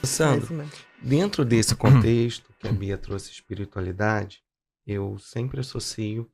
Sandro, dentro desse contexto que a Bia trouxe espiritualidade, eu sempre associo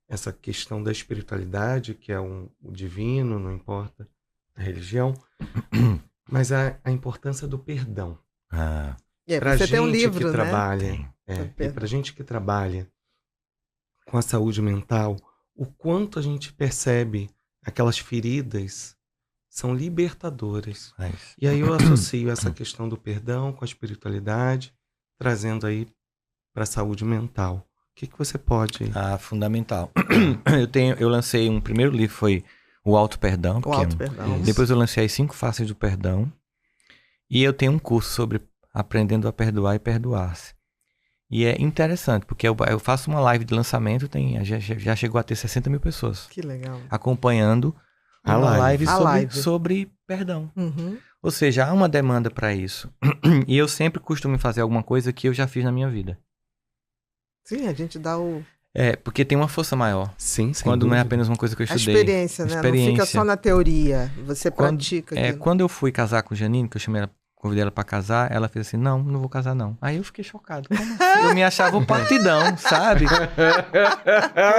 essa questão da espiritualidade, que é o divino, não importa a religião, mas a importância do perdão. Pra você tem um gente livro, que né? trabalha, e pra gente que trabalha com a saúde mental, o quanto a gente percebe aquelas feridas são libertadoras. E aí eu associo essa questão do perdão com a espiritualidade, trazendo aí para a saúde mental. O que você pode... Fundamental. Eu lancei um primeiro livro, foi O Auto Perdão. O Auto Perdão. Depois eu lancei as 5 Faces do Perdão. E eu tenho um curso sobre aprendendo a perdoar e perdoar-se. E é interessante, porque eu faço uma live de lançamento, já chegou a ter 60 mil pessoas. Que legal. Acompanhando a live sobre perdão. Uhum. Ou seja, há uma demanda para isso. E eu sempre costumo fazer alguma coisa que eu já fiz na minha vida. Sim, a gente dá o... porque tem uma força maior. Sim, quando não é apenas uma coisa que eu estudei. A experiência, né? Não fica só na teoria, você pratica. Quando eu fui casar com Janine, que eu convidei ela pra casar, ela fez assim, não vou casar não. Aí eu fiquei chocado. Como assim? Eu me achava um partidão, sabe?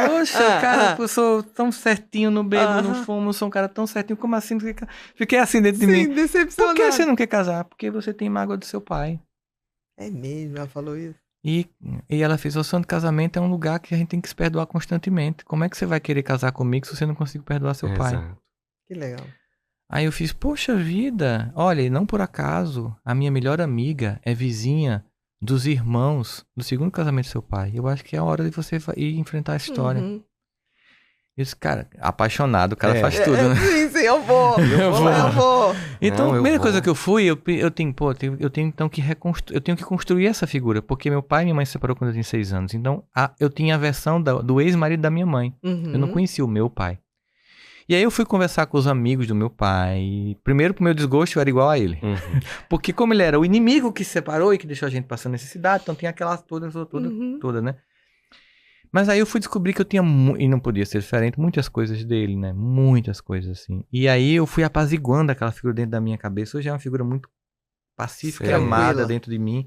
Poxa, cara, eu sou tão certinho, não bebo, não fumo, sou um cara tão certinho, como assim? Fiquei assim dentro de mim. Decepcionado. Por que você não quer casar? Porque você tem mágoa do seu pai. É mesmo, ela falou isso. E ela fez, o sonho de casamento é um lugar que a gente tem que se perdoar constantemente. Como é que você vai querer casar comigo se você não consegue perdoar seu pai? Exato. Que legal. Aí eu fiz, poxa vida, olha, não por acaso, a minha melhor amiga é vizinha dos irmãos do segundo casamento do seu pai. Eu acho que é a hora de você ir enfrentar a história. Uhum. Eu disse, cara, apaixonado, o cara faz tudo, né? Sim, eu vou. Então, a primeira coisa que eu fui, eu tenho então que eu tenho que construir essa figura, porque meu pai e minha mãe se separaram quando eu tinha 6 anos. Então, eu tinha a versão do ex-marido da minha mãe. Uhum. Eu não conhecia o meu pai. E aí eu fui conversar com os amigos do meu pai. Primeiro, pro meu desgosto, eu era igual a ele. Uhum. Porque como ele era o inimigo que se separou e que deixou a gente passando necessidade, então tinha aquela toda, né? Mas aí eu fui descobrir que eu tinha, e não podia ser diferente, muitas coisas dele, né? Muitas coisas, assim. E aí eu fui apaziguando aquela figura dentro da minha cabeça. Hoje é uma figura muito pacífica e amada dentro de mim.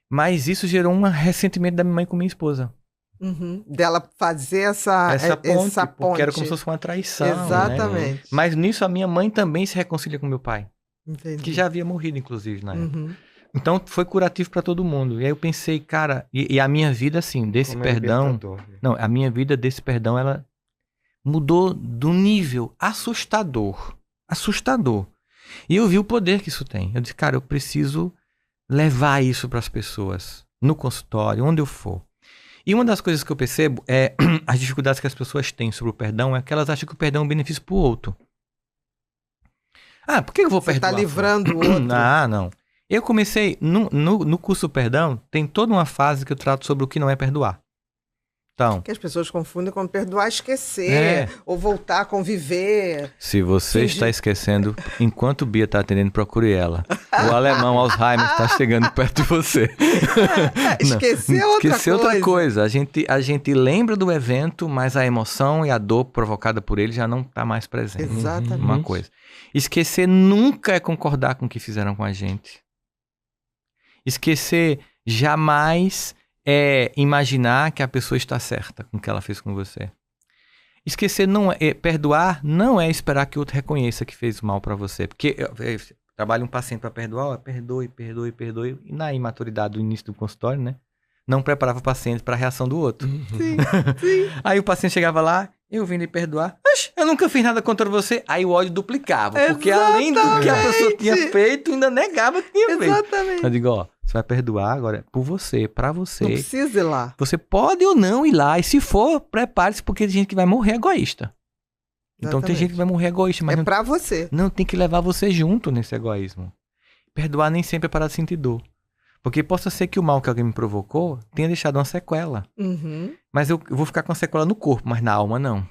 Mas isso gerou um ressentimento da minha mãe com minha esposa. Uhum. Dela fazer essa ponte. Porque era como se fosse uma traição. Exatamente. Né? Mas nisso a minha mãe também se reconcilia com meu pai. Entendi. Que já havia morrido, inclusive, na época. Então foi curativo para todo mundo. E aí eu pensei, cara, e a minha vida, assim, desse perdão. Não, a minha vida desse perdão, ela mudou do nível assustador. Assustador. E eu vi o poder que isso tem. Eu disse, cara, eu preciso levar isso para as pessoas, no consultório, onde eu for. E uma das coisas que eu percebo é as dificuldades que as pessoas têm sobre o perdão é que elas acham que o perdão é um benefício para o outro. Por que eu vou perdoar? Você está livrando o outro. Não. Eu comecei, no curso Perdão, tem toda uma fase que eu trato sobre o que não é perdoar. Então, que as pessoas confundem com perdoar, esquecer, ou voltar a conviver. Se você está esquecendo, enquanto Bia está atendendo, procure ela. O alemão Alzheimer está chegando perto de você. Esquecer outra coisa. A gente lembra do evento, mas a emoção e a dor provocada por ele já não está mais presente. Exatamente. Uma coisa. Esquecer nunca é concordar com o que fizeram com a gente. Esquecer jamais é imaginar que a pessoa está certa com o que ela fez com você. Esquecer perdoar não é esperar que o outro reconheça que fez mal para você. Porque eu trabalho um paciente para perdoar, perdoe. E na imaturidade do início do consultório, né? Não preparava o paciente para a reação do outro. Sim. Aí o paciente chegava lá, eu vim lhe perdoar. Eu nunca fiz nada contra você. Aí o ódio duplicava. Porque além do que a pessoa tinha feito, ainda negava que tinha feito. Exatamente. Eu digo, você vai perdoar agora por você, pra você. Não precisa ir lá. Você pode ou não ir lá. E se for, prepare-se, porque tem gente que vai morrer egoísta. Então tem gente que vai morrer egoísta. Mas pra você. Não, tem que levar você junto nesse egoísmo. Perdoar nem sempre é para sentir dor. Porque possa ser que o mal que alguém me provocou tenha deixado uma sequela. Mas eu vou ficar com a sequela no corpo, mas na alma não.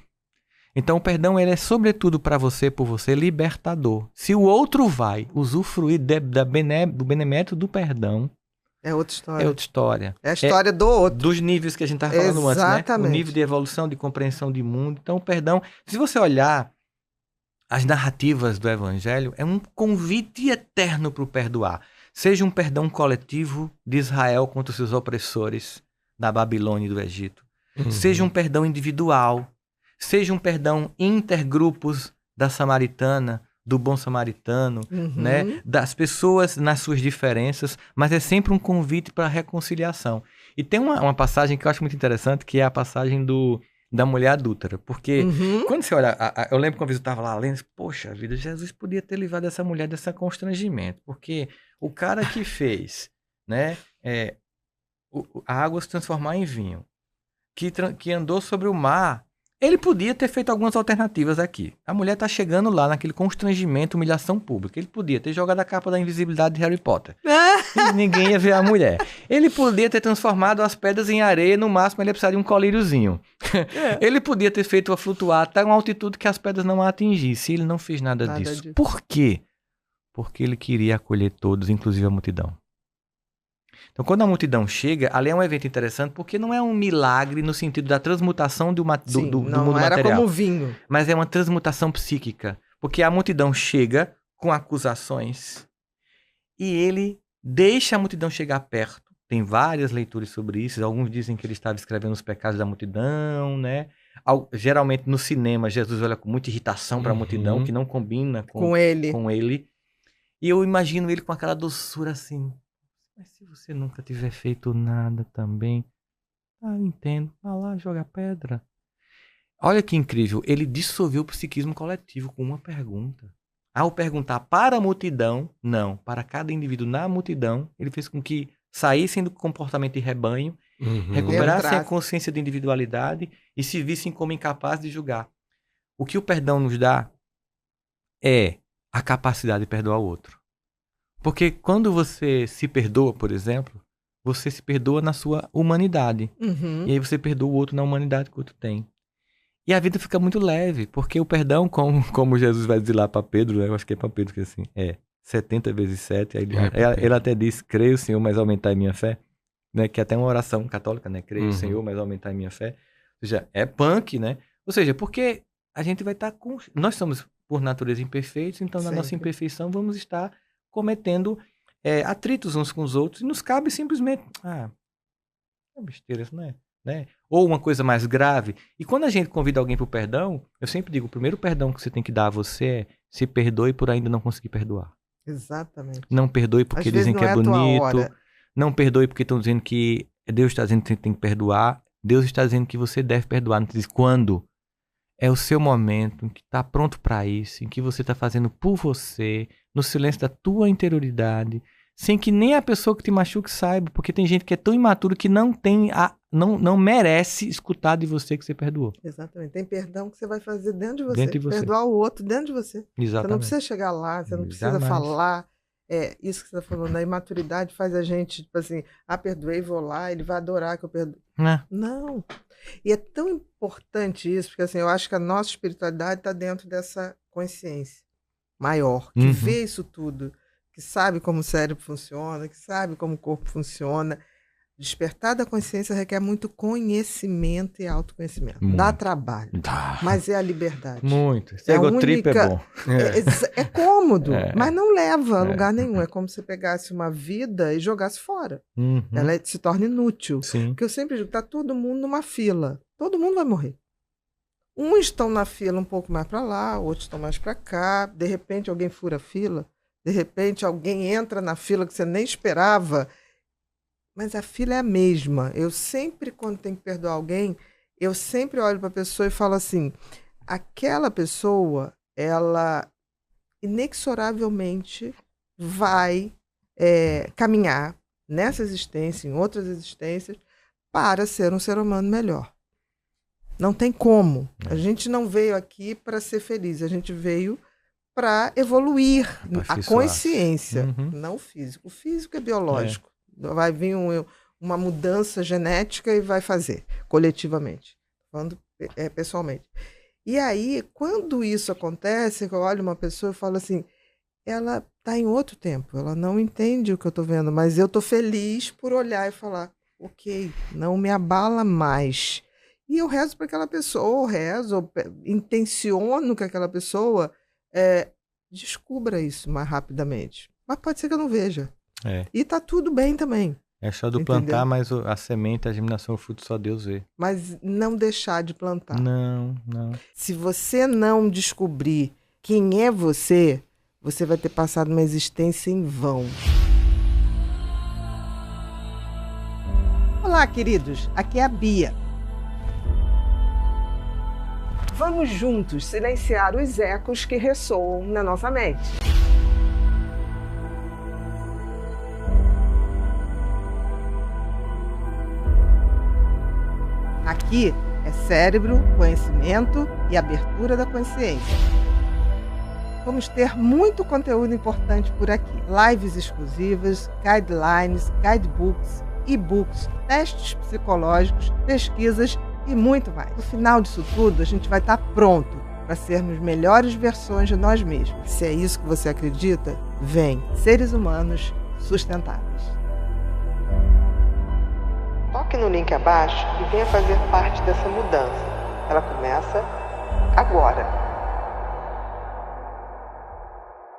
Então o perdão ele é sobretudo para você, por você, libertador. Se o outro vai usufruir do benemérito do perdão, é outra história. É outra história. É a história do outro. Dos níveis que a gente estava falando antes, né? O nível de evolução, de compreensão de mundo. Então o perdão, se você olhar as narrativas do Evangelho, é um convite eterno para o perdoar. Seja um perdão coletivo de Israel contra os seus opressores da Babilônia e do Egito. Seja um perdão individual. Seja um perdão intergrupos da Samaritana, do bom samaritano, né? Das pessoas nas suas diferenças, mas é sempre um convite para a reconciliação. E tem uma passagem que eu acho muito interessante, que é a passagem da mulher adúltera. Porque quando você olha, eu lembro que uma vez eu estava lá lendo, poxa vida, Jesus podia ter livrado essa mulher desse constrangimento, porque o cara que fez, né, a água se transformar em vinho, que andou sobre o mar, ele podia ter feito algumas alternativas aqui. A mulher tá chegando lá naquele constrangimento, humilhação pública. Ele podia ter jogado a capa da invisibilidade de Harry Potter. E ninguém ia ver a mulher. Ele podia ter transformado as pedras em areia, no máximo ele ia precisar de um colíriozinho. Ele podia ter feito-a flutuar até uma altitude que as pedras não a atingissem. Ele não fez nada disso. Por quê? Porque ele queria acolher todos, inclusive a multidão. Então, quando a multidão chega, ali é um evento interessante, porque não é um milagre no sentido da transmutação do mundo material. Não era como vinho. Mas é uma transmutação psíquica. Porque a multidão chega com acusações e ele deixa a multidão chegar perto. Tem várias leituras sobre isso. Alguns dizem que ele estava escrevendo os pecados da multidão, né? Geralmente, no cinema, Jesus olha com muita irritação para a multidão, que não combina com ele. E eu imagino ele com aquela doçura assim... Mas se você nunca tiver feito nada também, eu entendo, vá lá, joga pedra. Olha que incrível, ele dissolveu o psiquismo coletivo com uma pergunta. Ao perguntar para a multidão, não, para cada indivíduo na multidão, ele fez com que saíssem do comportamento de rebanho, recuperassem a consciência de individualidade e se vissem como incapazes de julgar. O que o perdão nos dá é a capacidade de perdoar o outro. Porque quando você se perdoa, por exemplo, você se perdoa na sua humanidade. E aí você perdoa o outro na humanidade que o outro tem. E a vida fica muito leve, porque o perdão, como Jesus vai dizer lá para Pedro, né? Eu acho que é para Pedro que assim, 70 vezes 7. Aí ele até diz, creio, Senhor, mas aumentai minha fé. Né? Que é até uma oração católica, né? Creio, Senhor, mas aumentai minha fé. Ou seja, é punk, né? Ou seja, porque a gente vai estar com... Nós somos, por natureza, imperfeitos, então na nossa imperfeição vamos estar... cometendo atritos uns com os outros, e nos cabe simplesmente, é besteira, isso não é, né? Ou uma coisa mais grave. E quando a gente convida alguém para o perdão, eu sempre digo, o primeiro perdão que você tem que dar a você é se perdoe por ainda não conseguir perdoar. Exatamente. Não perdoe porque dizem que é bonito, não perdoe porque estão dizendo que Deus está dizendo que você tem que perdoar, Deus está dizendo que você deve perdoar, não diz quando. É o seu momento em que está pronto para isso, em que você está fazendo por você, no silêncio da tua interioridade, sem que nem a pessoa que te machuque saiba, porque tem gente que é tão imaturo que não merece escutar de você que você perdoou. Exatamente. Tem perdão que você vai fazer dentro de você. Perdoar o outro dentro de você. Exatamente. Você não precisa chegar lá, você não precisa falar. Isso que você está falando, a imaturidade faz a gente, tipo assim, perdoei, vou lá, ele vai adorar que eu perdoo. Não. E é tão importante isso, porque assim, eu acho que a nossa espiritualidade está dentro dessa consciência maior, que vê isso tudo, que sabe como o cérebro funciona, que sabe como o corpo funciona. Despertar da consciência requer muito conhecimento e autoconhecimento. Dá trabalho, mas é a liberdade. Muito. Esse egotrip é bom. É cômodo, mas não leva a lugar nenhum. É como se você pegasse uma vida e jogasse fora. Ela se torna inútil. Sim. Porque eu sempre digo, está todo mundo numa fila. Todo mundo vai morrer. Uns estão na fila um pouco mais para lá, outros estão mais para cá. De repente alguém fura a fila. De repente alguém entra na fila que você nem esperava. Mas a fila é a mesma. Eu sempre, quando tenho que perdoar alguém, eu sempre olho para a pessoa e falo assim, aquela pessoa, ela inexoravelmente vai caminhar nessa existência, em outras existências, para ser um ser humano melhor. Não tem como. A gente não veio aqui para ser feliz, a gente veio para evoluir a consciência, não o físico. O físico é biológico. Vai vir uma mudança genética e vai fazer, coletivamente, falando pessoalmente. E aí, quando isso acontece, eu olho uma pessoa e falo assim, ela está em outro tempo, ela não entende o que eu estou vendo, mas eu estou feliz por olhar e falar, ok, não me abala mais. E eu rezo para aquela pessoa, ou intenciono que aquela pessoa descubra isso mais rapidamente. Mas pode ser que eu não veja. E tá tudo bem também. É só do plantar, mas a semente, a germinação, o fruto só Deus vê. Mas não deixar de plantar. Não. Se você não descobrir quem é você, você vai ter passado uma existência em vão. Olá, queridos. Aqui é a Bia. Vamos juntos silenciar os ecos que ressoam na nossa mente. Aqui é cérebro, conhecimento e abertura da consciência. Vamos ter muito conteúdo importante por aqui. Lives exclusivas, guidelines, guidebooks, e-books, testes psicológicos, pesquisas e muito mais. No final disso tudo, a gente vai estar pronto para sermos melhores versões de nós mesmos. Se é isso que você acredita, vem. Seres humanos sustentáveis. Toque no link abaixo e venha fazer parte dessa mudança. Ela começa agora.